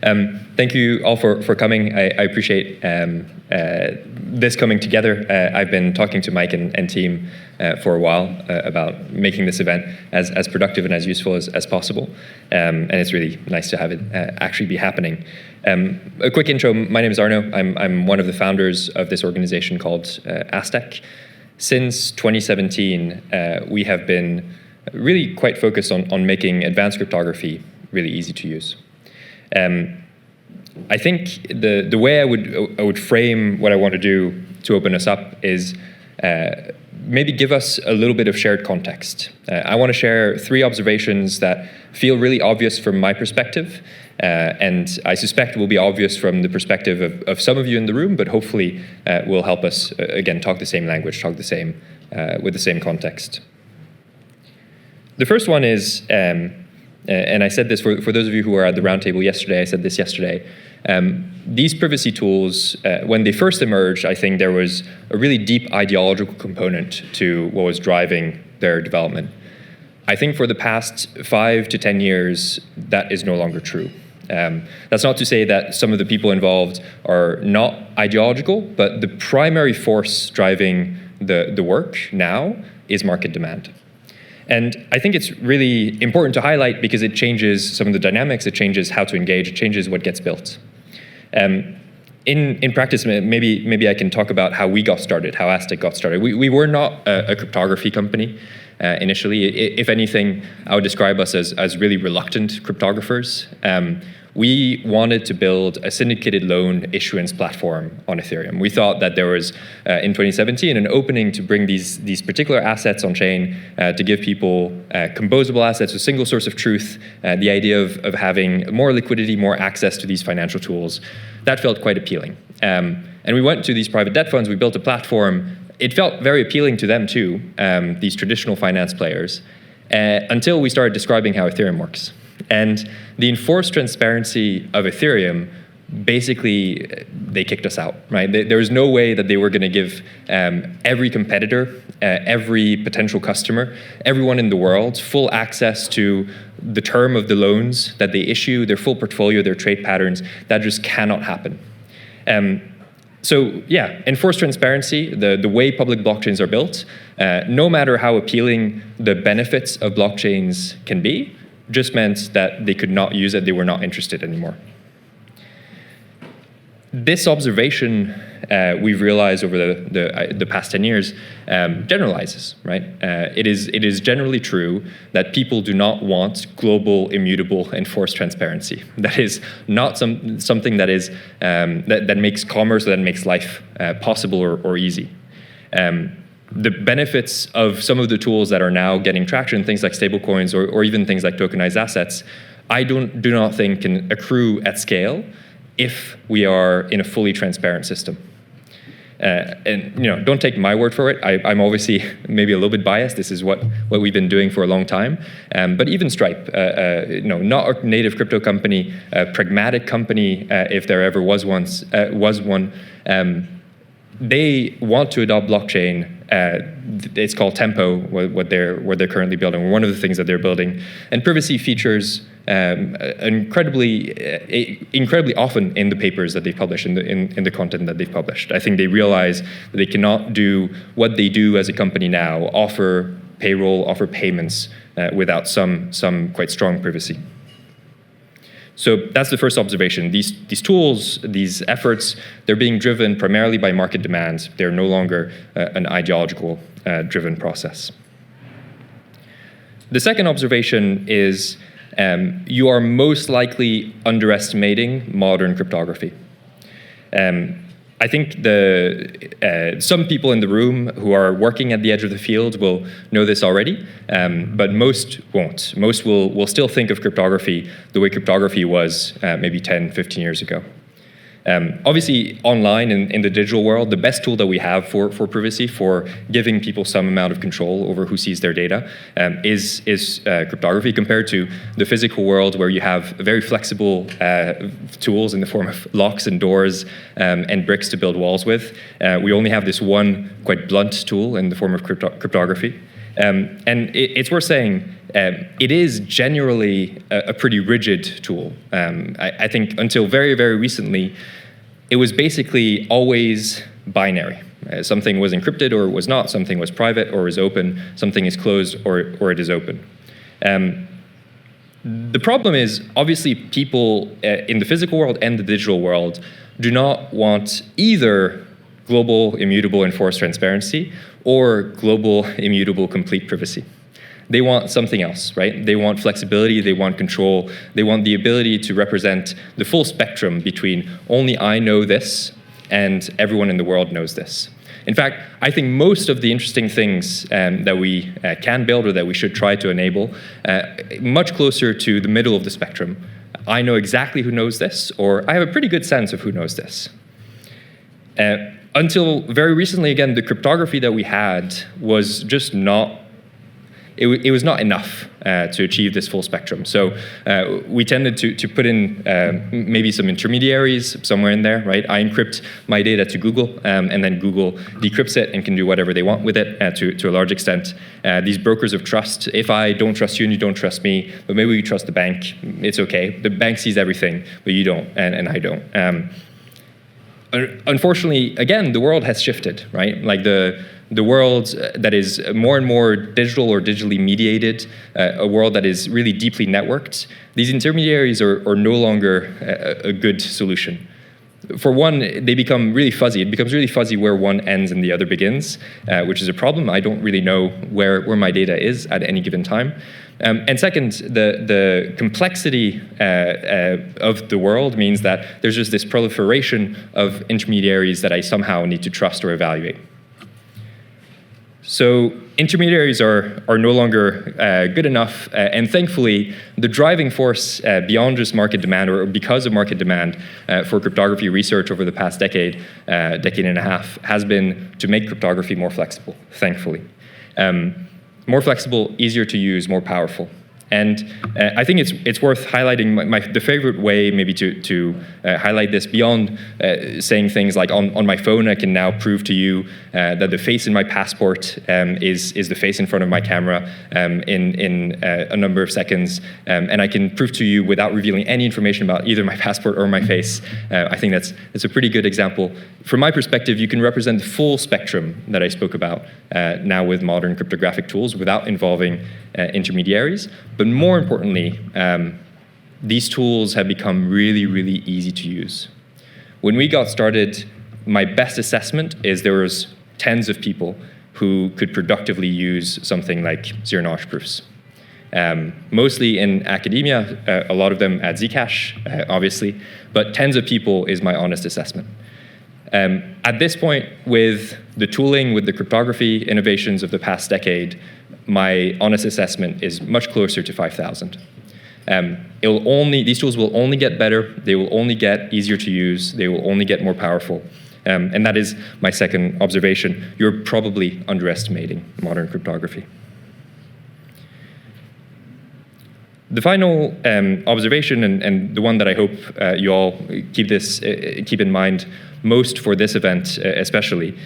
Thank you all for coming. I appreciate this coming together. I've been talking to Mike and team for a while about making this event as productive and as useful as possible. And it's really nice to have it actually be happening. A quick intro, my name is Arnaud. I'm one of the founders of this organization called Aztec. Since 2017, we have been really quite focused on making advanced cryptography really easy to use. I think the way I would frame what I want to do to open us up is maybe give us a little bit of shared context. I want to share 3 observations that feel really obvious from my perspective, and I suspect will be obvious from the perspective of some of you in the room, but hopefully will help us, again, talk the same language, talk the same, with the same context. The first one is, and I said this for those of you who were at the roundtable yesterday, I said this yesterday, these privacy tools, when they first emerged, I think there was a really deep ideological component to what was driving their development. I think for the past 5 to 10 years, that is no longer true. That's not to say that some of the people involved are not ideological, but the primary force driving the work now is market demand. And I think it's really important to highlight because it changes some of the dynamics, it changes how to engage, it changes what gets built. In practice, maybe I can talk about how we got started, how Aztec got started. We were not a cryptography company initially. If anything, I would describe us as really reluctant cryptographers. We wanted to build a syndicated loan issuance platform on Ethereum. We thought that there was, in 2017, an opening to bring these particular assets on chain to give people composable assets, a single source of truth, the idea of having more liquidity, more access to these financial tools. That felt quite appealing. And we went to these private debt funds, we built a platform. It felt very appealing to them too, these traditional finance players, until we started describing how Ethereum works. And the enforced transparency of Ethereum, basically, they kicked us out, right? There was no way that they were going to give every competitor, every potential customer, everyone in the world, full access to the term of the loans that they issue, their full portfolio, their trade patterns. That just cannot happen. So yeah, enforced transparency, the way public blockchains are built, no matter how appealing the benefits of blockchains can be, just meant that they could not use it, they were not interested anymore. This observation, we've realized over the past 10 years, generalizes, right? It is generally true that people do not want global, immutable, enforced transparency. That is not something that is that makes commerce, that makes life possible or easy. The benefits of some of the tools that are now getting traction, things like stablecoins or even things like tokenized assets, I do not think can accrue at scale if we are in a fully transparent system. And don't take my word for it. I'm obviously maybe a little bit biased. This is what we've been doing for a long time. But even Stripe, not a native crypto company, a pragmatic company, if there ever was one, they want to adopt blockchain. It's called Tempo, what they're currently building, or one of the things that they're building. And privacy features incredibly often in the papers that they've published, in the content that they've published. I think they realize that they cannot do what they do as a company now, offer payroll, offer payments without some quite strong privacy. So that's the first observation. These tools, these efforts, they're being driven primarily by market demands. They're no longer an ideological driven process. The second observation is you are most likely underestimating modern cryptography. I think some people in the room who are working at the edge of the field will know this already, but most won't. Most will still think of cryptography the way cryptography was maybe 10, 15 years ago. Obviously, online in the digital world, the best tool that we have for privacy, for giving people some amount of control over who sees their data, is cryptography compared to the physical world where you have very flexible tools in the form of locks and doors and bricks to build walls with. We only have this one quite blunt tool in the form of cryptography. And it's worth saying, it is generally a pretty rigid tool. I think until very, very recently, it was basically always binary. Something was encrypted or it was not, something was private or is open, something is closed or it is open. The problem is, obviously, people in the physical world and the digital world do not want either global, immutable, enforced transparency or global, immutable, complete privacy. They want something else, right? They want flexibility, they want control, they want the ability to represent the full spectrum between only I know this and everyone in the world knows this. In fact, I think most of the interesting things that we can build or that we should try to enable, much closer to the middle of the spectrum. I know exactly who knows this, or I have a pretty good sense of who knows this. Until very recently, again, the cryptography that we had was just not, it was not enough to achieve this full spectrum. So we tended to put in maybe some intermediaries somewhere in there, right? I encrypt my data to Google, and then Google decrypts it and can do whatever they want with it to a large extent. These brokers of trust, if I don't trust you and you don't trust me, but maybe you trust the bank, it's okay. The bank sees everything, but you don't, and I don't. Unfortunately, again, the world has shifted, right? Like the world that is more and more digital or digitally mediated, a world that is really deeply networked, these intermediaries are no longer a good solution. For one, they become really fuzzy. It becomes really fuzzy where one ends and the other begins, which is a problem. I don't really know where my data is at any given time. And second, the complexity of the world means that there's just this proliferation of intermediaries that I somehow need to trust or evaluate. So intermediaries are no longer good enough, and thankfully, the driving force beyond just market demand, or because of market demand for cryptography research over the past decade and a half, has been to make cryptography more flexible, thankfully. More flexible, easier to use, more powerful. And I think it's worth highlighting the favorite way maybe to highlight this beyond saying things like on my phone I can now prove to you that the face in my passport is the face in front of my camera in a number of seconds, and I can prove to you without revealing any information about either my passport or my face. I think it's a pretty good example. From my perspective, you can represent the full spectrum that I spoke about now with modern cryptographic tools without involving intermediaries. But more importantly, these tools have become really, really easy to use. When we got started, my best assessment is there was tens of people who could productively use something like zero-knowledge proofs. Mostly in academia, a lot of them at Zcash, obviously, but tens of people is my honest assessment. At this point, with the tooling, with the cryptography innovations of the past decade, my honest assessment is much closer to 5,000. These tools will only get better, they will only get easier to use, they will only get more powerful. And that is my second observation. You're probably underestimating modern cryptography. The final observation, and the one that I hope you all keep in mind most for this event especially,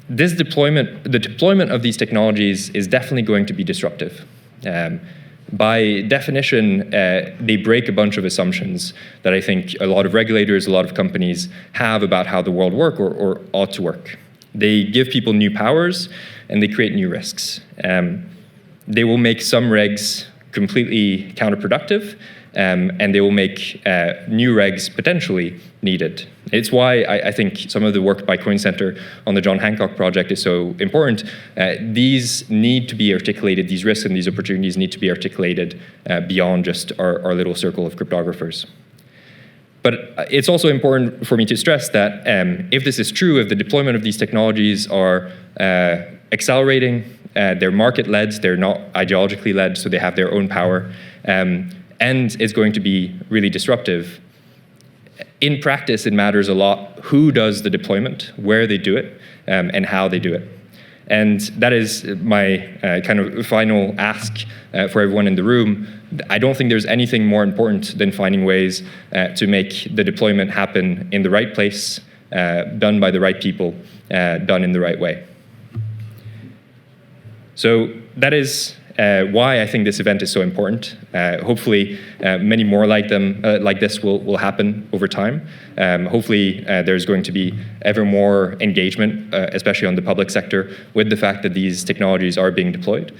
the deployment of these technologies is definitely going to be disruptive. By definition, they break a bunch of assumptions that I think a lot of regulators, a lot of companies have about how the world works or ought to work. They give people new powers, and they create new risks. They will make some regs completely counterproductive, and they will make new regs potentially needed. It's why I think some of the work by Coin Center on the John Hancock project is so important. These need to be articulated, these risks and these opportunities need to be articulated beyond just our little circle of cryptographers. But it's also important for me to stress that if this is true, if the deployment of these technologies are accelerating, they're market-led, they're not ideologically led, so they have their own power, and it's going to be really disruptive. In practice, it matters a lot who does the deployment, where they do it, and how they do it. And that is my kind of final ask for everyone in the room. I don't think there's anything more important than finding ways to make the deployment happen in the right place, done by the right people, done in the right way. So that is why I think this event is so important. Hopefully, many more like this will happen over time. Hopefully, there's going to be ever more engagement, especially on the public sector, with the fact that these technologies are being deployed.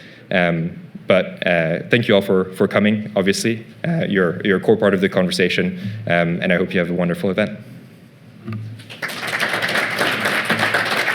But thank you all for coming, obviously. You're a core part of the conversation, and I hope you have a wonderful event.